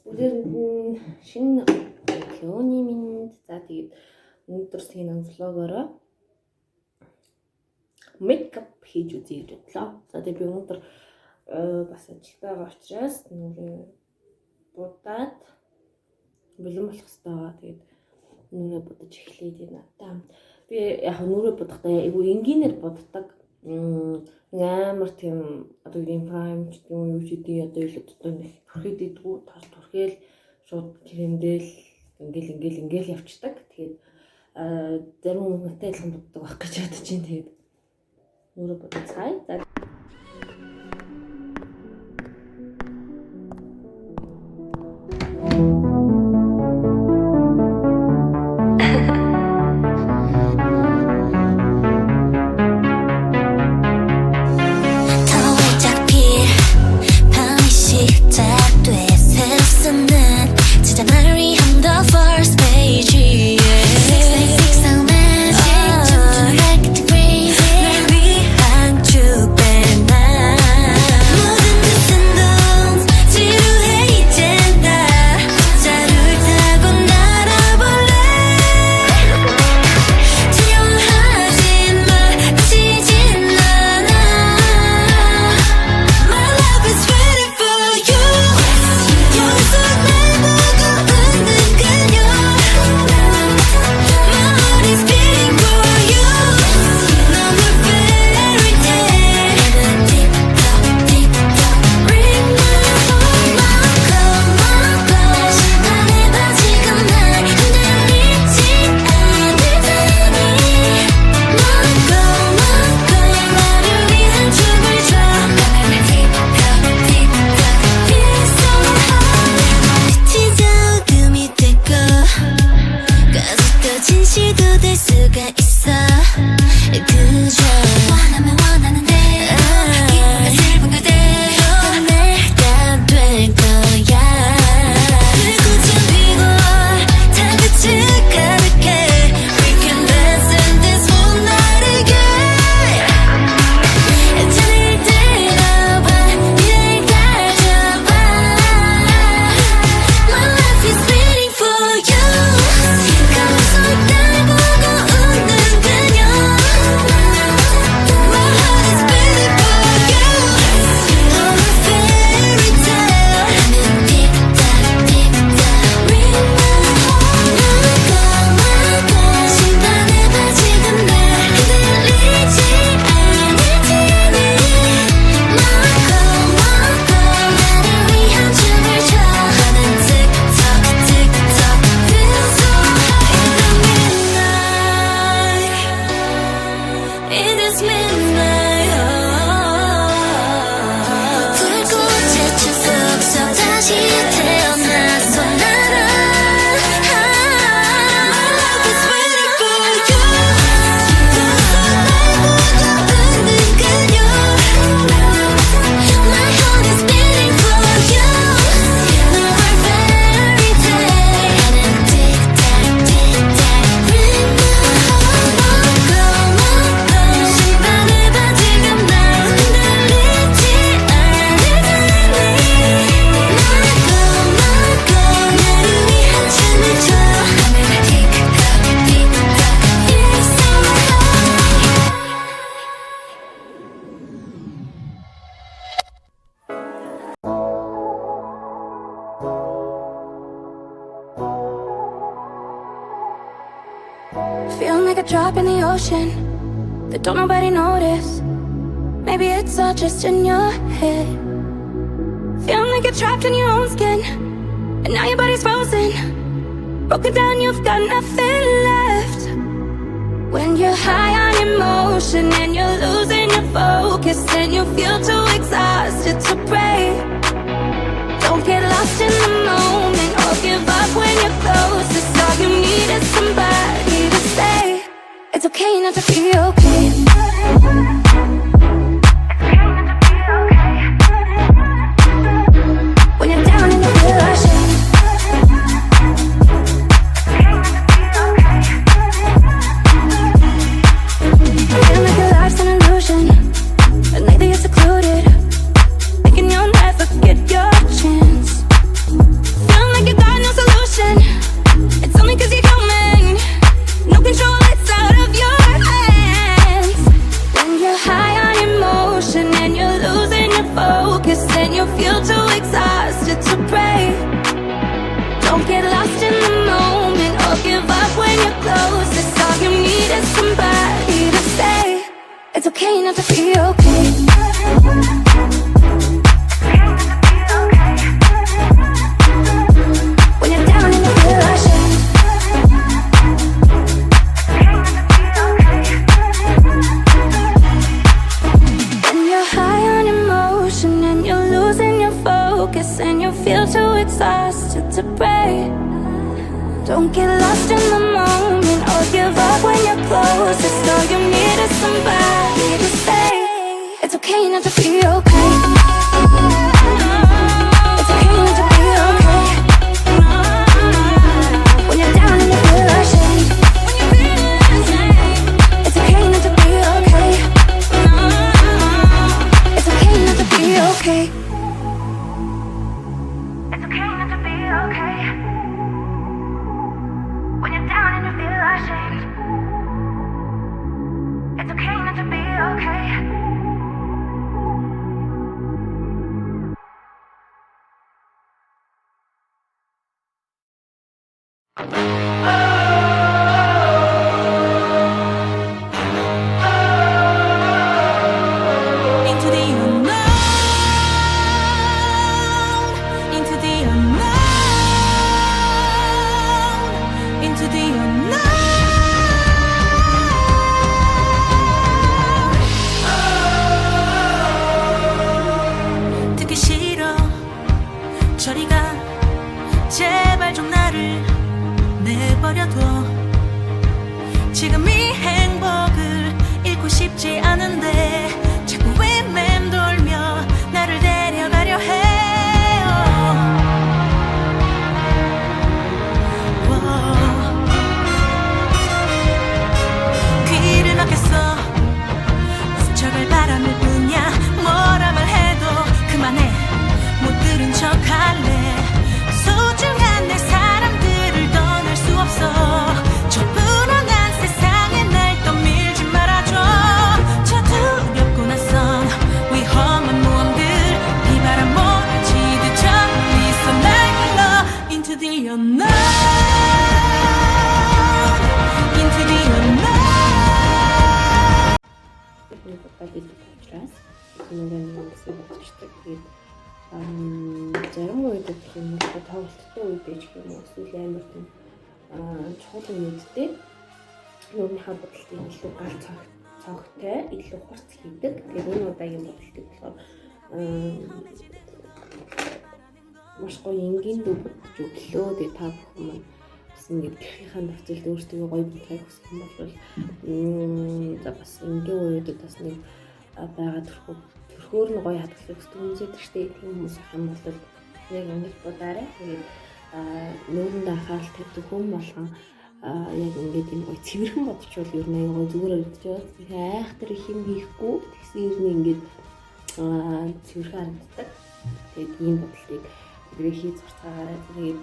Өдөр шинэ Леони минь за тэгээд өнөөдөр сэнэн влогороо мейкап хийж үзье гэж бодлоо. За тэгээд би өнөөдөр бас ажилд байгаа учраас нүрээ будаад бэлэн болох хэрэгтэй байгаа. Тэгээд нүрээ будаж эхлэе дээ надаа. Би яг нүрээ будахдаа айгу энгийнээр буддаг. Амар тийм одоо ийм прайм гэдэг юм юу гэдэг одоо илүү дотор нэг түрхэд идэггүй тал түрхэл шууд кремдэл ингээл явцдаг. Тэгээд зарим хүмүүстэй адилхан буддаг байх гэж бодож байна. Тэгээд нүрээ будаж цай. За Feeling like a drop in the ocean that don't nobody notice. Maybe it's all just in your head. Feeling like you're trapped in your own skin, and now your body's frozen. Broken down, you've got nothing left. When you're high on emotion and you're losing your focus, and you feel too exhausted to pray. Don't get lost in the moment or give up when you're closest. All you need is somebody to say it's okay not to be okay. When you're down and you feel ashamed, feeling like your life's an illusion, and lately you're secluded, thinking you'll never get your chance. Feeling It's okay not to be okay. When you're down and you feel ashamed. When you're high on emotion and you're losing your focus and you feel too exhausted to pray. Don't get lost in the moment or give up when you're closest. All you need is somebody to say it's okay not to be okay. It's okay not to be okay. When you're down and you feel ashamed. It's okay not to be okay. It's okay not to be okay. It's okay not to be okay. When you're down and you feel ashamed. It's okay not to be okay. Into the unknown, into the unknown, into the unknown. 듣기 싫어. 저리 가. 제발 좀 나를 내버려둬. 지금 이 행복을 잃고 싶지 않은데 자꾸 왜 맴돌며 나를 데려가려 해요. 귀를 막혔어. 스쳐갈 바람일 뿐이야. 뭐라 말해도 그만해. 못 들은 척할래. 소중한 내 사람들을 떠날 수 없어. 저 불안한 세상에 날 떠밀지 말아줘. 저 두렵고 낯선 위험한 모험들 비바람 몰아치듯 저리서 날 불러. Into the unknown, into the unknown. Podcast идэх учраас нэг гэсэн бодчихдаг. Тэгээд зарим үед гэх юм уу тоглолттой үед ч юм уу эсвэл амар тийм чухал үедтэй өөрийнхөө бодлыг илүү гал цогтой илүү хурц хийдэг. Тэгээд энэ удаагийн бодлыг болохоор маш гоё энгийн дүүбэж өглөө. Тэгээд та бүхэн маань бас ингээд гэрхийнхаа нөхцөлд өөрсдөө гоё бодхийг хүсэх юм бол за бас энгийн үедэд бас нэг байгаа төрхөөр нь гоё хадгалах хүсдэг хүмүүсээ тэрчтэй тийм хүмүүс ах юм бол яг ингэж бодаарай. Тэгээд нүүрэнд анхаарал тавьдаг хүн болгон яг ингээд юм гоё цэвэрхэн бодчихвол ер нь аягаа зүгээр өрөвдөж айхтар их юм хийхгүй тэгсэн ер нь ингээд цэвэрхэн харагддаг. Тэгээд ийм бодлыг өөрөө хийж зурцаагаарай. Тэгээд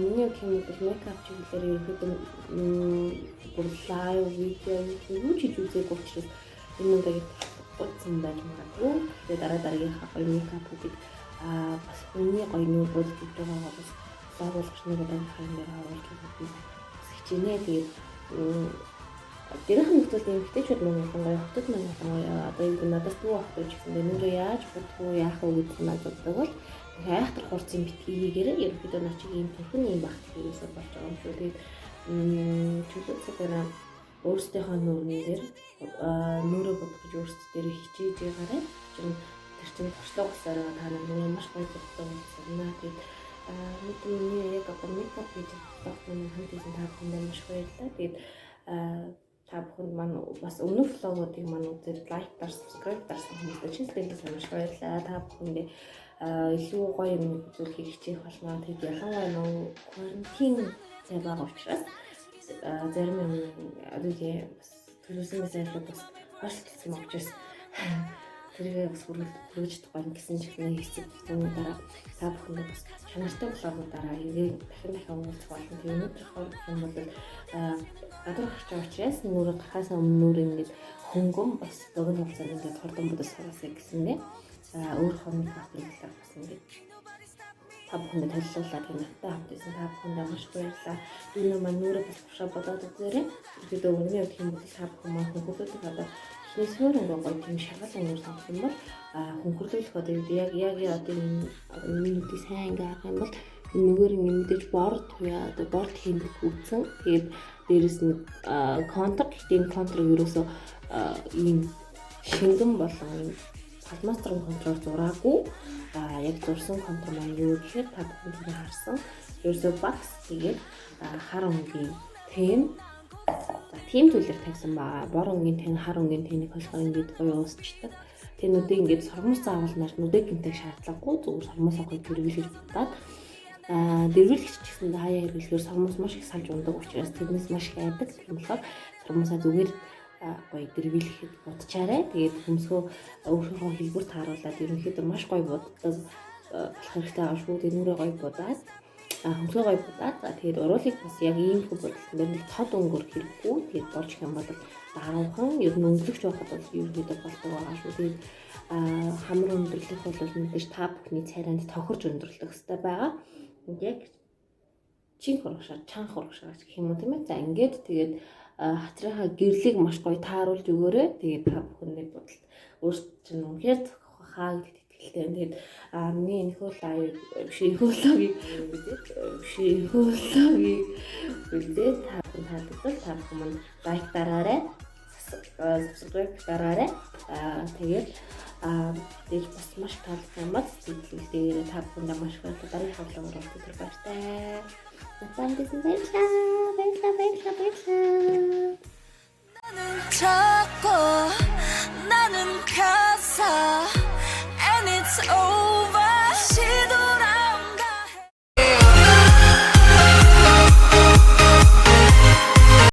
миний яг юм бол мейкап чиглэлээр ерөөдөө бүр лайв видео юу ч хийж үзээгүй учраас энэ удаагийн утсан байж магадгүй. Тэгээд дараагийнхаа гоё мейкапуудыг бас хүний гоё нүүр бодож өгч байгаагаа бас байгууллагч нэг удаагийн хаймаар харуулж өгөх хичээнэ. Тэгээд дээрх нөхцөлд эмгтээчүүд маань гоё хотод маань гоё одоо энэ надаас дүү авах гэж гэсэн дээр нүрээ яаж бодох уу яах вэ гэж надад бол айхтар хурцын битгий хийгээрээ ерөнхийдөө начиг ийм төрхөн юм багт хэрэгсэл болж байгаа юм шүү. Тэгээд чөлөө цагаараа өөрсдийнхөө нүүрний дээр нүрээ бодох гэж өөрсдөө дээр хичээж байгаарай. Тэр чинь туршлага болсоор та нар маш гоё боддог юм байна. Тэгээд миний яг одоо мейкап хийж байгаа хамт хийсэн та бүхэнд маш баярлалаа. Тэгээд та бүхэнд маань бас өмнөх влогуудыг маань үзээд лайктаар, subscribe дарсан хүмүүстээ чинслээс маш баярлалаа. Та бүхэндээ илүү гоё юм үзүүлэхийг хичээх болно. Тэгээд ялангуяа нөгөө карантин цай байгаа учраас зарим юм одоо бас төлөвсөн байсан бас хашилтсан учраас тэргээ бас хүргэж байгаа гэсэн чихний хэсэг бүтэний дараа та бүхэнд бас чанартай влогуудаараа эргээд дахин уулзах болно. Тэгээд өнөөдрийнхөө юм бол гадар гарч байгаа учраас нүрэ гарахаас өмнө нүрэ ингээд хөнгөн бас богино хугацаанд ингээд хордон бодож суугаасаа гэсэндээ өөрийнхөө мейкапын талаар бас ингээд та бүхэнд танилцуулаад надтай хамт исэн та бүхэнд маш баярлалаа. Энэ маань нүрэ бас тушаа бодоод үзээрэй. Ердөө өмнө нь юм бол та бүхэн маань хөнгөлөлтөд одоо эхнээс хойно гоё тийм шагал өнгөр сонгох юм бол хөнгөлөлөх одоо яг одоо энэ минутыг сайн ингээ харах юм бол нөгөө юм мэдээж борд туяа одоо борд хийх үүсэн. Тэгээд дээрэс нь контр гэдэг контр ерөөсөө ийм шингэн болон алмастрын контрол зураагүй яг зурсан контр маань юу гэхээр та бүхэн харсан ерөөсөө бакс тэгээд хар өнгийн тем тийм зүйлээр тавьсан баа. Бор өнгийн тэн хар өнгийн тэнийг болохоор ингээд гоё уусчдаг. Тэнүүдийг ингээд сормос заавал нарнуудыг гинтэг шаардлагагүй зүгээр сормос авах хэрэглэж бодоод дэрвэлэгч ч гэсэн хаяа хэрэглэхээр сормос маш их салж ундаг учраас тэрнээс маш их айдаг. Тийм болохоор сормосоо зүгээр гоё дэрвэлэхэд бодчаарай. Тэгээд хөмсгөө өөрийнхөө хэлбэрт харуулад ерөнхийдөө маш гоё боддог болох хэрэгтэй байгаа шүү. Тэрнүүрээ гоё бодаад хөмсгөө гоё бодаад тэгээд уруулыг бас яг ийм хөө бодлоо нэг тод өнгөөр хэрэггүй. Тэгээд болж их юм бол даруухан ер нь өнгөлөгч байхад бол ерөнхийдөө болдог байгаа шүү. Тэгээд хамар өндөрлөх бол мэдээж та бүхний царайнд тохирж өндөрлөх хэрэгтэй байгаа. Яг чин хургашаа, чанх хургашаа гэх юм уу тийм ээ. За ингээд тэгээд хатрынхаа гэрлийг маш гоё тааруулж өгөөрэй. Тэгээд та бүхний бодолд өөрсд чинь үнэхээр хаа гэдэгт итгэлтэй. Тэгээд миний энэ хөл үзээд та бүхэн таалагдвал та бүхэн мань лайк дараарай. Subscribe дараарай. Тэгээд дэж бас маш таалагдсан юм байна. Сэтгэлдээ та бүхэнд маш их дараагийн хавлаг оруулах төр баяртай. Натангисэн баярлалаа.